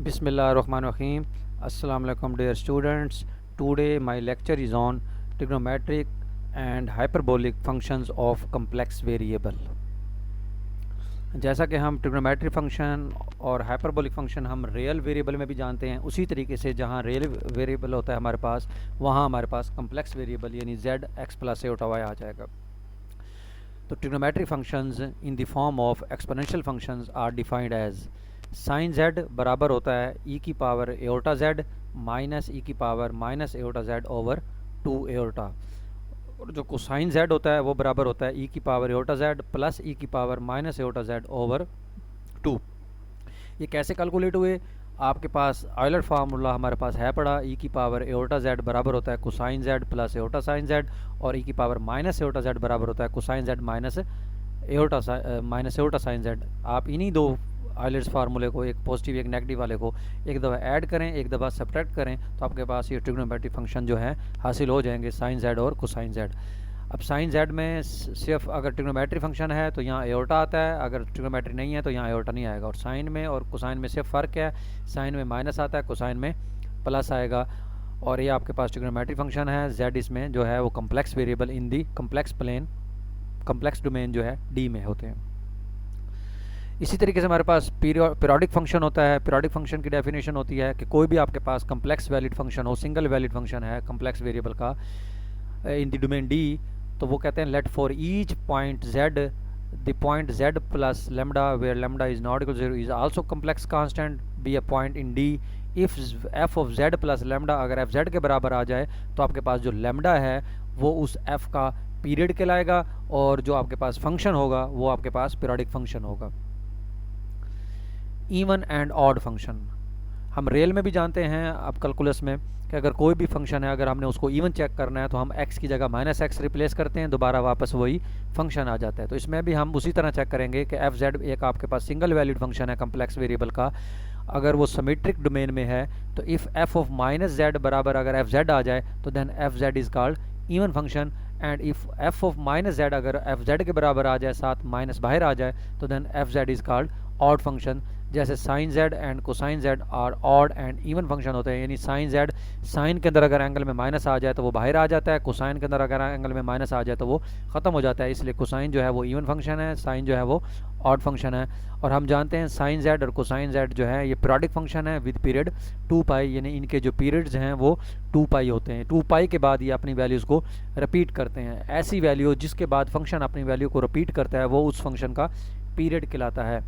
Bismillahirrahmanirrahim. Assalamu alaikum dear students. Today my lecture is on trigonometric and hyperbolic functions of complex variable. जैसा कि हम trigonometric function और hyperbolic function हम real variable में भी जानते हैं, उसी तरीके से जहाँ रियल वेरिएबल होता है हमारे पास, वहाँ हमारे पास कम्प्लेक्स वेरिएबल यानी z x plus a y आ जाएगा। तो trigonometric functions in the form of exponential functions are defined as sine z बराबर होता है e की power iota z minus e की power minus iota z over 2 iota, और जो कोसाइन z होता है वो बराबर होता है e की power iota z plus e की power minus iota z over 2। ये कैसे कैलकुलेट हुए? आपके पास ऑयलर फार्मूला हमारे पास है पड़ा, e की पावर एओटा z बराबर होता है cosine z plus iota sine z, और e की पावर माइनस एओटा z बराबर होता है cosine z minus iota sine z। आप इन्हीं दो ऑयलर्स फार्मूले को, एक पॉजिटिव एक नेगेटिव वाले को, एक दफ़ा ऐड करें, एक दफ़ा सब्ट्रैक्ट करें, तो आपके पास ये ट्रिग्नोमेट्रिक फंक्शन जो है हासिल हो जाएंगे, साइन z और कोसाइन z। अब साइन z में सिर्फ अगर ट्रिग्नोमेट्रिक फंक्शन है तो यहाँ एओटा आता है, अगर ट्रिग्नोमेट्री नहीं है तो यहाँ एओटा नहीं आएगा। और साइन में और कोसाइन में सिर्फ फ़र्क है, साइन में माइनस आता है, कोसाइन में प्लस आएगा। और ये आपके पास ट्रिग्नोमेट्रिक फंक्शन है, z इसमें जो है वो complex variable in the complex plane, complex domain जो है d में होते हैं। इसी तरीके से हमारे पास पीरियोडिक फंक्शन होता है। पीरियोडिक फंक्शन की डेफिनेशन होती है कि कोई भी आपके पास कम्प्लेक्स वैलिड फंक्शन हो, सिंगल वैलिड फंक्शन है कम्प्लेक्स वेरिएबल का इन द डोमेन डी, तो वो कहते हैं let for each point z the point z plus lambda where lambda is not equal 0 is also complex constant be a point in D if f of z plus lambda, अगर f z के बराबर आ जाए तो आपके पास जो lambda है वो उस f का पीरियड कहलाएगा, और जो आपके पास फंक्शन होगा वो आपके पास पीरियोडिक फंक्शन होगा। इवन एंड ऑड फंक्शन हम रियल में भी जानते हैं, अब कैलकुलस में, कि अगर कोई भी फंक्शन है, अगर हमने उसको इवन चेक करना है तो हम x की जगह माइनस एक्स रिप्लेस करते हैं, दोबारा वापस वही फंक्शन आ जाता है। तो इसमें भी हम उसी तरह चेक करेंगे कि एफ जेड एक आपके पास सिंगल वैलिड फंक्शन है कम्प्लेक्स वेरिएबल का, अगर वो सिमेट्रिक डोमेन में है तो if F of minus Z बराबर अगर एफ जेड आ जाए तो then F Z is called even function, and if F of minus Z अगर एफ जेड के बराबर आ जाए, साथ माइनस बाहर आ जाए, तो then F Z is called odd function. जैसे sine z and cosine z और ऑड एंड इवन फंक्शन होते हैं, यानी साइन z, साइन के अंदर अगर एंगल में माइनस आ जाए तो वो बाहर आ जाता है, कोसाइन के अंदर अगर एंगल में माइनस आ जाए तो वो ख़त्म हो जाता है। इसलिए कोसाइन जो है वो इवन फंक्शन है, साइन जो है वो ऑड फंक्शन है। और हम जानते हैं साइन z और कोसाइन z जो है ये पीरियोडिक फंक्शन है विद पीरियड 2 पाई, यानी इनके जो पीरियड्स हैं वो 2 पाई होते हैं। 2 पाई के बाद ये अपनी वैल्यूज़ को रिपीट करते हैं। ऐसी वैल्यू जिसके बाद फंक्शन अपनी वैल्यू को रिपीट करता है वो उस फंक्शन का पीरियड कहलाता है।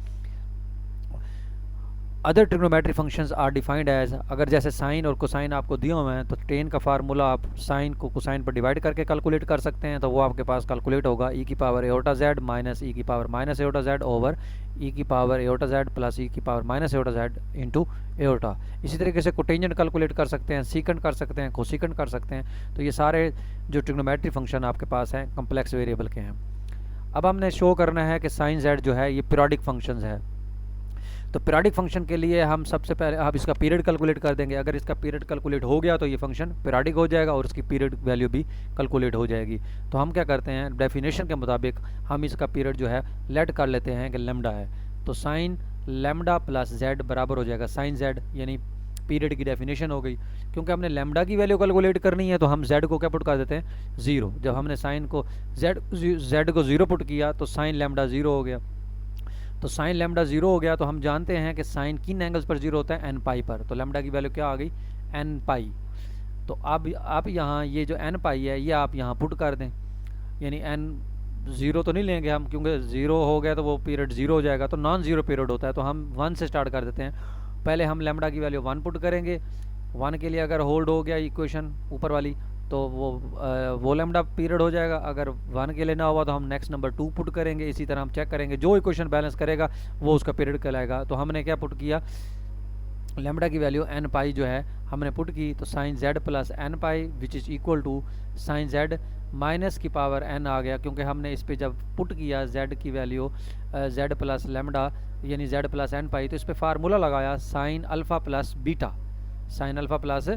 Other trigonometric functions are defined as, अगर जैसे साइन और कोसाइन आपको दिए हुए हैं तो टेन का फार्मूला आप साइन को कोसाइन पर डिवाइड करके कैलकुलेट कर सकते हैं, तो वो आपके पास कैलकुलेट होगा e की power iota z minus e की power minus iota z over e की power iota z plus e की power minus iota z into aorta. इसी तरीके से कोटेंजेंट कैलकुलेट कर सकते हैं, सीकेंट कर सकते हैं, कोसिकेंट कर सकते हैं। तो ये सारे जो ट्रिग्नोमेट्रिक फंक्शन आपके पास हैं कम्प्लेक्स वेरिएबल के हैं। अब हमने शो करना है कि साइन z जो है ये पीरियोडिक फंक्शन है। तो पीरियोडिक फंक्शन के लिए हम सबसे पहले आप इसका पीरियड कैलकुलेट कर देंगे। अगर इसका पीरियड कैलकुलेट हो गया तो ये फंक्शन पीरियोडिक हो जाएगा और इसकी पीरियड वैल्यू भी कैलकुलेट हो जाएगी। तो हम क्या करते हैं, डेफिनेशन के मुताबिक हम इसका पीरियड जो है लेट कर लेते हैं कि लेमडा है, तो साइन लेमडा प्लस जेड बराबर हो जाएगा साइन जेड, यानी पीरियड की डेफिनेशन हो गई। क्योंकि हमने लेमडा की वैल्यू कैलकुलेट करनी है तो हम जेड को क्या पुट कर देते हैं 0। जब हमने साइन को जेड को 0 पुट किया तो साइन लेमडा 0 हो गया। तो साइन लेमडा 0 हो गया, तो हम जानते हैं कि साइन किन एंगल्स पर 0 होता है, एन पाई पर। तो लेमडा की वैल्यू क्या आ गई, एन पाई। तो अब आप यहाँ ये जो एन पाई है ये आप यहाँ पुट कर दें, यानी एन 0 तो नहीं लेंगे हम, क्योंकि 0 हो गया तो वो पीरियड 0 हो जाएगा, तो नॉन 0 पीरियड होता है। तो हम 1 से स्टार्ट कर देते हैं। पहले हम लेमडा की वैल्यू 1 पुट करेंगे, 1 के लिए अगर होल्ड हो गया इक्वेशन ऊपर वाली तो वो लेमडा पीरियड हो जाएगा। अगर 1 के लिए ना हुआ तो हम नेक्स्ट नंबर 2 पुट करेंगे। इसी तरह हम चेक करेंगे, जो इक्वेशन बैलेंस करेगा वो उसका पीरियड कहलाएगा। तो हमने क्या पुट किया, लेमडा की वैल्यू एन पाई जो है हमने पुट की, तो sine Z plus N pi which is equal to sine Z minus की पावर एन आ गया, क्योंकि हमने इस पर जब पुट किया जेड की वैल्यू जेड प्लस लेमडा यानी जेड प्लस एन पाई, तो इस पर फार्मूला लगाया sine alpha plus beta, sine alpha plus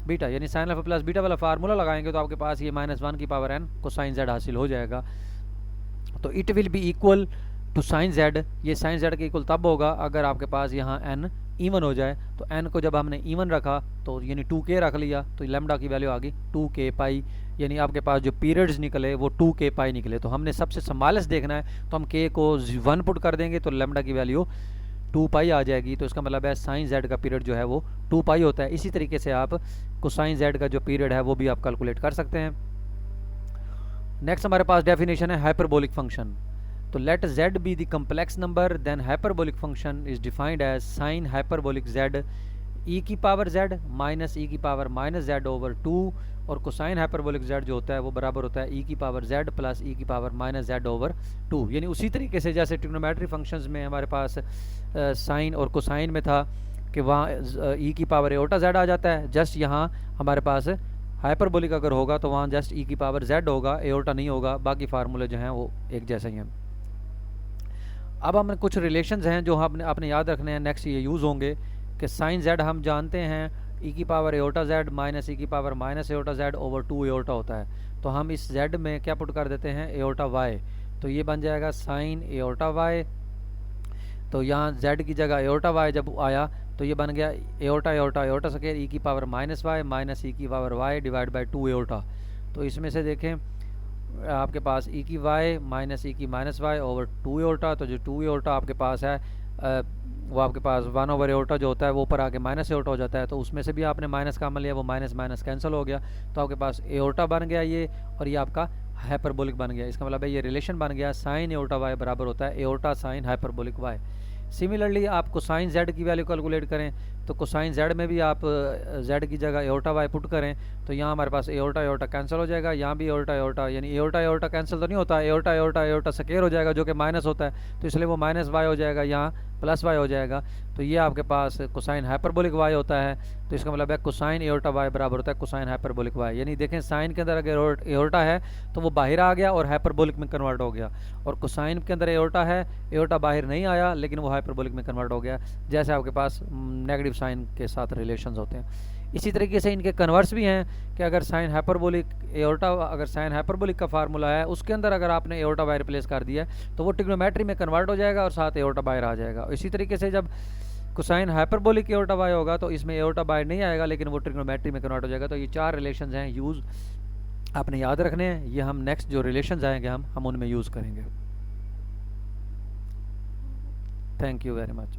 beta, यानी साइन अल्फा प्लस बीटा वाला फार्मूला लगाएंगे तो आपके पास ये -1 की पावर n को साइन जेड हासिल हो जाएगा। तो it will be equal to sine z, ये साइन जेड के इक्वल तब होगा अगर आपके पास यहाँ n इवन हो जाए, तो n को जब हमने इवन रखा तो यानी 2k रख लिया, तो लैम्डा की वैल्यू आ गई 2k पाई, यानी आपके पास जो पीरियड्स निकले वो 2k पाई निकले। तो हमने सबसे स्मॉलेस्ट देखना है, तो हम k को 1 पुट कर देंगे तो लैम्डा की वैल्यू 2 पाई आ जाएगी। तो इसका मतलब है साइन z का पीरियड जो है वो 2 पाई होता है। इसी तरीके से आप कोसाइन z का जो पीरियड है वो भी आप कैलकुलेट कर सकते हैं। नेक्स्ट हमारे पास डेफिनेशन है हाइपरबोलिक फंक्शन। तो let z be the complex number, then hyperbolic function is defined as sine hyperbolic z e की पावर z माइनस e की पावर माइनस z ओवर 2, और कोसाइन हाइपरबोलिक z जो होता है वो बराबर होता है e की पावर z प्लस e की पावर माइनस z ओवर 2। यानी उसी तरीके से जैसे ट्रिग्नोमेट्री फंक्शंस में हमारे पास साइन और कोसाइन में था कि वहाँ e की पावर एओटा z आ जाता है, जस्ट यहाँ हमारे पास हाइपरबोलिक अगर होगा तो वहाँ जस्ट e की पावर z होगा, एओटा नहीं होगा, बाकी फार्मूले जो हैं वो एक जैसे ही हैं। अब हमें कुछ रिलेशंस हैं जो आपने याद रखने हैं, नेक्स्ट ये यूज़ होंगे कि साइन z हम जानते हैं e की power iota z minus e की power minus iota z over 2 aorta होता है। तो हम इस z में क्या पुट कर देते हैं, एओटा y, तो ये बन जाएगा साइन एओटा y। तो यहाँ z की जगह एओटा y जब आया तो ये बन गया iota iota iota square e की power minus y minus e की power y divide by 2 iota. तो इसमें से देखें आपके पास e की y माइनस e की माइनस वाई ओवर 2 एओटा, तो जो 2 एओटा आपके पास है वो आपके पास 1 ओवर एओटा जो होता है वो ऊपर आके माइनस एओटा हो जाता है, तो उसमें से भी आपने माइनस कॉमन लिया, वो माइनस माइनस कैंसिल हो गया, तो आपके पास एओटा बन गया ये, और ये आपका हाइपरबोलिक बन गया। इसका मतलब है ये रिलेशन बन गया साइन एओटा वाई बराबर होता है iota sine hyperbolic y. Similarly आप कोसाइन z की वैल्यू कैलकुलेट करें तो कोसाइन z में भी आप z की जगह एओटा y पुट करें, तो यहाँ हमारे पास एओटा एओटा कैंसिल हो जाएगा, यहाँ भी एओटा एओटा, यानी एओटा एओटा कैंसिल तो नहीं होता, एओटा एओटा एओटा स्क्वायर हो जाएगा जो कि माइनस होता है, तो इसलिए वो माइनस y हो जाएगा, यहाँ प्लस y हो जाएगा। तो ये आपके पास कोसाइन हाइपरबोलिक y होता है। तो इसका मतलब है कोसाइन एओटा y बराबर होता है कोसाइन हाइपरबोलिक y। यानी देखें साइन के अंदर अगर एओटा है तो वो बाहर आ गया और हाइपरबोलिक में कन्वर्ट हो गया, और कोसाइन के अंदर एओटा है, एओटा बाहर नहीं आया लेकिन वो हाइपरबोलिक में कन्वर्ट हो गया, जैसे आपके पास नेगेटिव साइन के साथ रिलेशंस होते हैं। इसी तरीके से इनके कन्वर्स भी हैं कि अगर साइन हाइपरबोलिक एओटा, अगर साइन हाइपरबोलिक का फार्मूला है उसके अंदर अगर आपने एओटा बाय रिप्लेस कर दिया तो वो ट्रिग्नोमेट्री में कन्वर्ट हो जाएगा और साथ एओटा बाहर आ जाएगा। इसी तरीके से जब कोसाइन हाइपरबोलिक एओटा बाय होगा तो इसमें एओटा बाहर नहीं आएगा लेकिन वो ट्रिग्नोमेट्री में कन्वर्ट हो जाएगा। तो ये 4 रिलेशंस हैं यूज़ आपने याद रखने हैं, ये हम नेक्स्ट जो रिलेशंस आएंगे हम उनमें यूज़ करेंगे। Thank you very much.